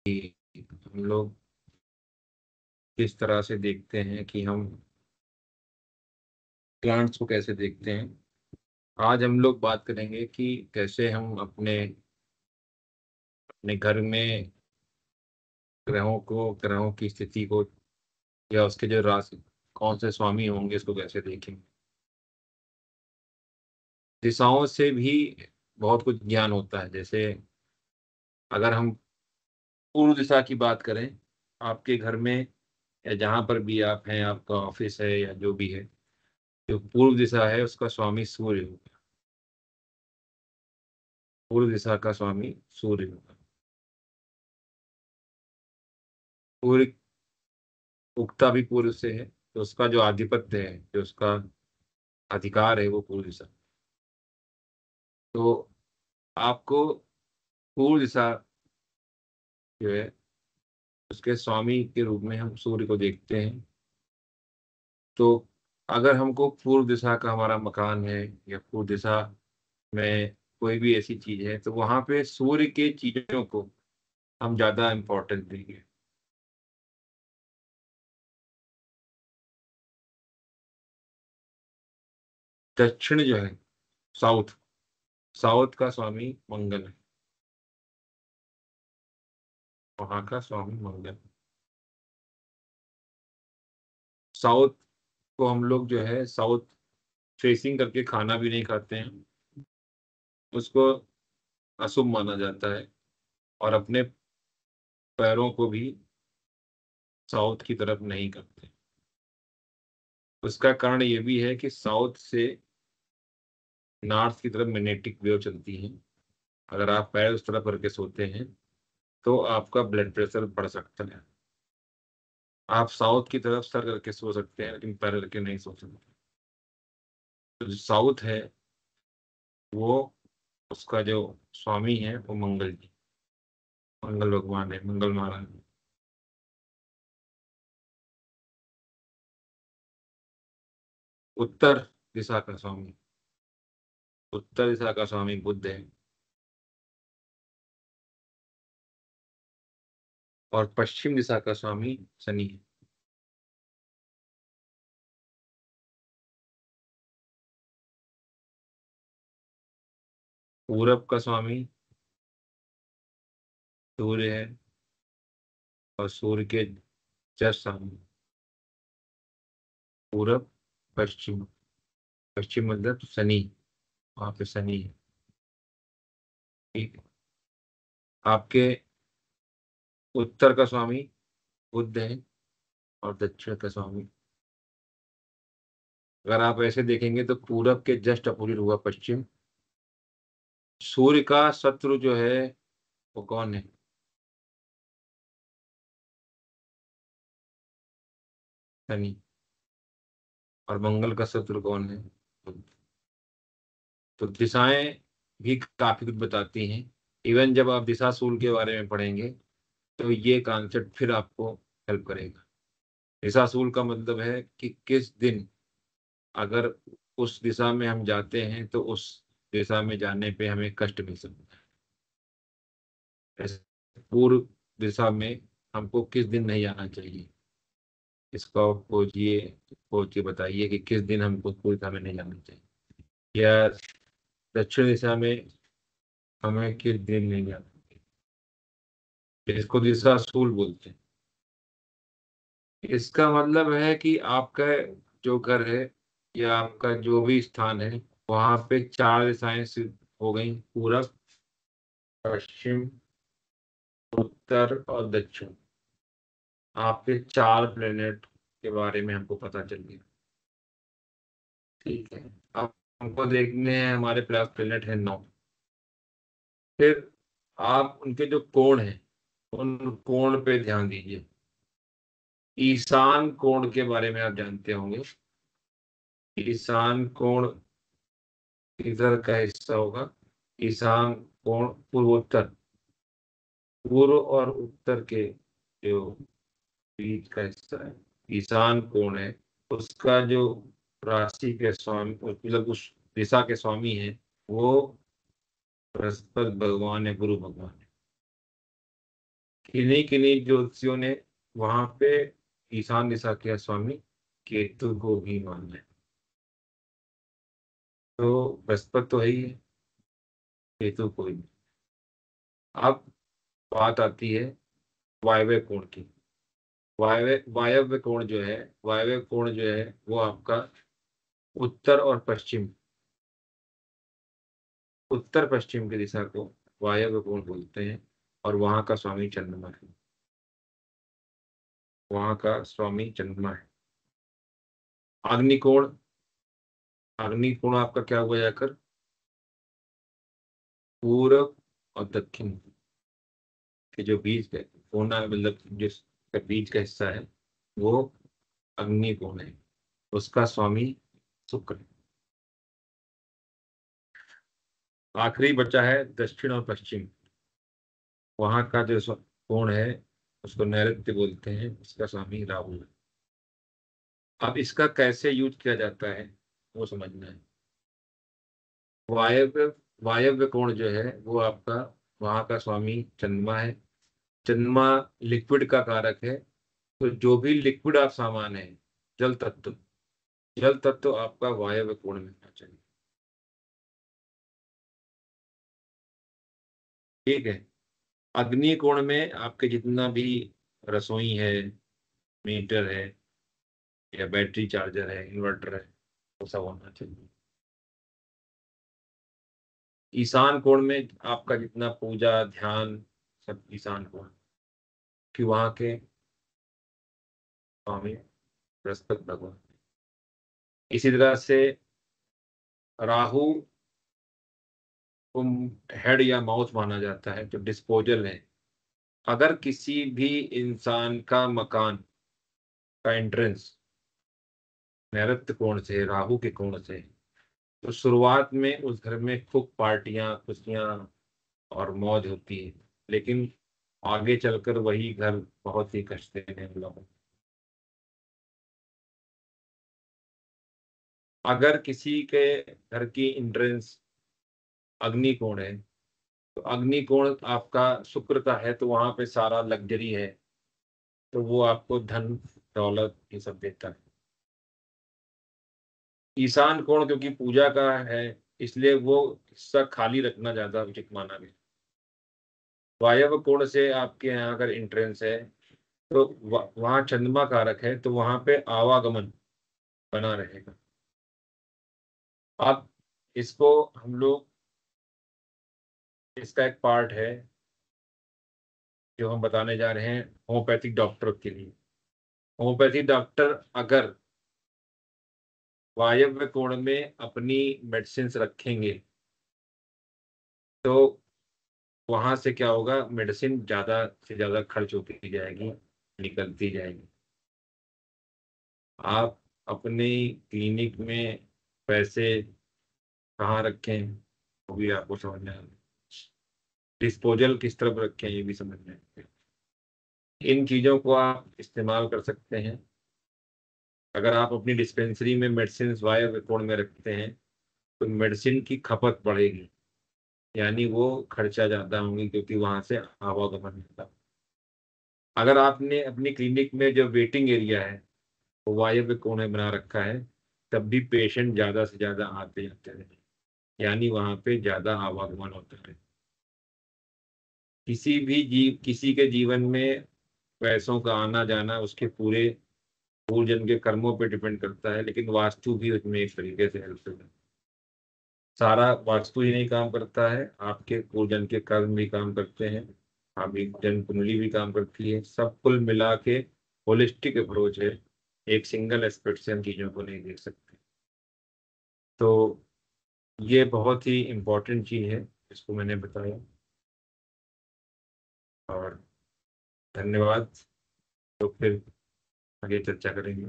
कि हम लोग किस तरह से देखते हैं, कि हम प्लांट्स को कैसे देखते हैं। आज हम लोग बात करेंगे कि कैसे हम अपने अपने घर में ग्रहों की स्थिति को, या उसके जो राशि कौन से स्वामी होंगे, इसको कैसे देखेंगे। दिशाओं से भी बहुत कुछ ज्ञान होता है। जैसे अगर हम पूर्व दिशा की बात करें, आपके घर में या जहां पर भी आप हैं, आपका ऑफिस है या जो भी है, जो पूर्व दिशा है उसका स्वामी सूर्य होगा। पूर्व दिशा का स्वामी सूर्य होगा। सूर्य उगता भी पूर्व से है, तो उसका जो आधिपत्य है, जो उसका अधिकार है, वो पूर्व दिशा। तो आपको पूर्व दिशा जो है उसके स्वामी के रूप में हम सूर्य को देखते हैं। तो अगर हमको पूर्व दिशा का हमारा मकान है, या पूर्व दिशा में कोई भी ऐसी चीज है, तो वहां पे सूर्य के चीजों को हम ज्यादा इम्पोर्टेंस देंगे। दक्षिण जो है, साउथ, साउथ का स्वामी मंगल है। वहां का स्वामी मंगल। साउथ को हम लोग जो है साउथ फेसिंग करके खाना भी नहीं खाते हैं, उसको अशुभ माना जाता है। और अपने पैरों को भी साउथ की तरफ नहीं करते। उसका कारण ये भी है कि साउथ से नॉर्थ की तरफ मैग्नेटिक वेव चलती है। अगर आप पैर उस तरफ करके सोते हैं तो आपका ब्लड प्रेशर बढ़ सकता है। आप साउथ की तरफ सर करके सो सकते हैं, लेकिन पैर करके नहीं सो सकते। तो जो साउथ है, वो उसका जो स्वामी है वो मंगल जी, मंगल भगवान है, मंगल महाराज। उत्तर दिशा का स्वामी, उत्तर दिशा का स्वामी बुध है। और पश्चिम दिशा का स्वामी शनि है। पूरब का स्वामी सूर्य है, और सूर्य के जस्ट सामने पूरब, पश्चिम, पश्चिम मतलब शनि, वहां पे शनि है। ठीक है। आपके उत्तर का स्वामी बुध है, और दक्षिण का स्वामी, अगर आप ऐसे देखेंगे तो पूरब के जस्ट अपोजिट हुआ पश्चिम। सूर्य का शत्रु जो है वो कौन है? शनि। और मंगल का शत्रु कौन है? बुध। तो दिशाएं भी काफी कुछ बताती हैं। इवन जब आप दिशा सूल के बारे में पढ़ेंगे तो ये कॉन्सेप्ट फिर आपको हेल्प करेगा। दिशा सूल का मतलब है कि किस दिन, अगर उस दिशा में हम जाते हैं तो उस दिशा में जाने पे हमें कष्ट मिल सकता है। जैसे पूर्व दिशा में हमको किस दिन नहीं जाना चाहिए, इसका खोजिए, खोज के बताइए कि किस दिन हमको पूर्व दिशा में नहीं जाना चाहिए। या दक्षिण दिशा में हमें किस दिन नहीं जाना चाहिए, इसको दिशा सूल बोलते हैं। इसका मतलब है कि आपका जो घर है, या आपका जो भी स्थान है, वहां पे चार दिशाएं सिद्ध हो गई: पूरब, पश्चिम, उत्तर और दक्षिण। आपके चार प्लेनेट के बारे में हमको पता चल गया। ठीक है। अब हमको देखने हैं, हमारे पास प्लेनेट है 9। फिर आप उनके जो कोण हैं, उन कोण पे ध्यान दीजिए। ईशान कोण के बारे में आप जानते होंगे। ईशान कोण इधर का हिस्सा होगा। ईशान कोण पूर्वोत्तर, पूर्व और उत्तर के जो बीच का हिस्सा है, ईशान कोण है। उसका जो राशि के स्वामी, मतलब उस दिशा के स्वामी है, वो बृहस्पति भगवान है, गुरु भगवान है। किन्हीं किन्हीं ज्योतिषियों ने वहां पे ईशान दिशा के स्वामी केतु को भी माना है। तो बृहस्पति तो है ही है, केतु को ही। अब बात आती है वायव्य कोण की। वायव्य कोण जो है, वायव्य कोण जो है वो आपका उत्तर और पश्चिम, उत्तर पश्चिम की दिशा को वायव्य कोण बोलते हैं। और वहां का स्वामी चंद्रमा है, वहां का स्वामी चंद्रमा है। अग्निकोण, अग्निकोण आपका क्या हुआ जाकर, पूरब और दक्षिण के जो बीच का कोना, मतलब जिस बीच का हिस्सा है वो अग्निकोण है, उसका स्वामी शुक्र है। आखिरी बचा है दक्षिण और पश्चिम, वहां का जो कोण है उसको नैऋत्य बोलते हैं, उसका स्वामी राहु है। अब इसका कैसे यूज किया जाता है वो समझना है। वायव्य वायव्य कोण जो है वो आपका, वहां का स्वामी चंद्रमा है। चंद्रमा लिक्विड का कारक है, तो जो भी लिक्विड आप सामान है, जल तत्व, जल तत्व आपका वायव्य कोण में होना चाहिए। ठीक है। अग्नि कोण में आपके जितना भी रसोई है, मीटर है, या बैटरी चार्जर है, इन्वर्टर है, वो सब होना चाहिए। ईशान कोण में आपका जितना पूजा ध्यान, सब ईशान कोण कि वहां के स्वामी बृहस्पति भगवान। इसी तरह से राहु को हेड या माउथ माना जाता है, जो डिस्पोजल है। अगर किसी भी इंसान का मकान का एंट्रेंस नैऋत्य कोण से, राहु के कोण से, तो शुरुआत में उस घर में खूब पार्टियां, खुशियां और मौज होती है, लेकिन आगे चलकर वही घर बहुत ही कष्ट देने वाला हो। अगर किसी के घर की एंट्रेंस अग्निकोण है, तो अग्निकोण आपका शुक्र का है, तो वहां पे सारा लग्जरी है, तो वो आपको धन दौलत ये सब देता है। ईशान कोण क्योंकि पूजा का है, इसलिए वो हिस्सा खाली रखना ज्यादा उचित माना गया। वायव्य कोण से आपके यहाँ अगर एंट्रेंस है, तो वहां चंद्रमा कारक है, तो वहां पे आवागमन बना रहेगा। अब इसको हम लोग, इसका एक पार्ट है जो हम बताने जा रहे हैं होम्योपैथिक डॉक्टर के लिए। होम्योपैथिक डॉक्टर अगर वायव्य कोण में अपनी मेडिसिन रखेंगे, तो वहां से क्या होगा, मेडिसिन ज्यादा से ज्यादा खर्च होती जाएगी, निकलती जाएगी। आप अपने क्लिनिक में पैसे कहाँ रखें वो भी आपको समझना है, डिस्पोजल किस तरफ रखें ये भी समझना है। इन चीजों को आप इस्तेमाल कर सकते हैं। अगर आप अपनी डिस्पेंसरी में मेडिसिन वायव्य कोण में रखते हैं, तो मेडिसिन की खपत बढ़ेगी, यानी वो खर्चा ज्यादा होंगी, क्योंकि वहां से आवागमन होता। अगर आपने अपनी क्लिनिक में जो वेटिंग एरिया है वो वायव्य कोण में बना रखा है, तब भी पेशेंट ज्यादा से ज्यादा आते जाते रहे, यानी वहां पे ज्यादा आवागमन होता है। किसी के जीवन में पैसों का आना जाना उसके पूरे पूर्वजन्म के कर्मों पे डिपेंड करता है, लेकिन वास्तु भी उसमें एक तरीके से हेल्प करता है। सारा वास्तु ही नहीं काम करता है, आपके पूर्वजन्म के कर्म भी काम करते हैं, आपकी जन्म कुंडली भी काम करती है। सब कुल मिला के होलिस्टिक अप्रोच है, एक सिंगल एस्पेक्ट से हम चीजों को नहीं देख सकते। तो ये बहुत ही इम्पोर्टेंट चीज है, इसको मैंने बताया। और धन्यवाद। तो फिर आगे चर्चा करेंगे।